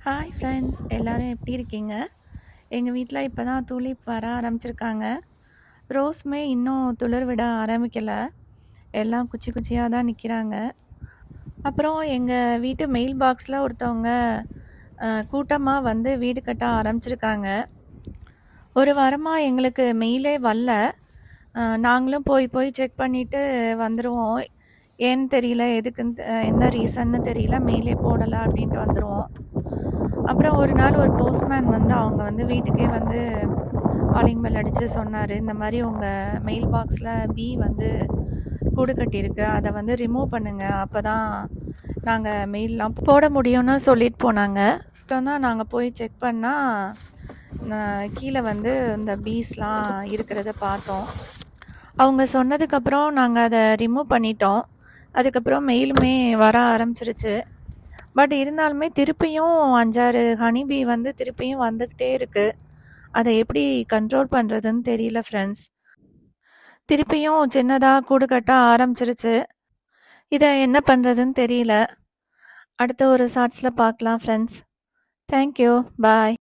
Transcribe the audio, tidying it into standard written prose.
Hi friends, எல்லாரும் எப்படி இருக்கீங்க? எங்கள் வீட்டில் இப்போ தான் துளிப் வர ஆரம்பிச்சிருக்காங்க. ரோஸ்மே இன்னும் துளிர் விட ஆரம்பிக்கல. எல்லாம் குச்சி குச்சியாக தான் நிற்கிறாங்க. அப்புறம் எங்கள் வீட்டு மெயில் பாக்ஸில் ஒருத்தவங்க கூட்டமாக வந்து வீடு கட்ட ஆரம்பிச்சிருக்காங்க. ஒரு வாரமாக எங்களுக்கு மெயிலே வரல. நாங்களும் போய் போய் செக் பண்ணிவிட்டு வந்துடுவோம். ஏன்னு தெரியல, எதுக்குன்னு என்ன ரீசன்னு தெரியல, மெயிலே போடலை அப்படின்ட்டு வந்துடுவோம். அப்புறம் ஒரு நாள் ஒரு போஸ்ட்மேன் வந்து அவங்க வந்து வீட்டுக்கே வந்து காலிங் பெல் அடித்து சொன்னார், இந்த மாதிரி உங்கள் மெயில் பாக்ஸில் பீ வந்து கூடு கட்டியிருக்கு, அதை வந்து ரிமூவ் பண்ணுங்கள், அப்போ தான் நாங்கள் மெயிலெலாம் போட முடியும்னு சொல்லிட்டு போனாங்க. அப்புறம் தான் நாங்கள் போய் செக் பண்ணால் கீழே வந்து இந்த பீஸ்லாம் இருக்கிறத பார்த்தோம். அவங்க சொன்னதுக்கப்புறம் நாங்கள் அதை ரிமூவ் பண்ணிட்டோம். அதுக்கப்புறம் மெயிலுமே வர ஆரம்பிச்சிருச்சு. பட் இருந்தாலுமே திருப்பியும் 5-6 ஹனிபீ வந்து திருப்பியும் வந்துக்கிட்டே இருக்குது. அதை எப்படி கண்ட்ரோல் பண்ணுறதுன்னு தெரியல ஃப்ரெண்ட்ஸ். திருப்பியும் சின்னதாக கூடு கட்ட ஆரம்பிச்சிருச்சு. இதை என்ன பண்ணுறதுன்னு தெரியல. அடுத்த ஒரு ஷார்ட்ஸில் பார்க்கலாம் ஃப்ரெண்ட்ஸ். தேங்க்யூ, பாய்.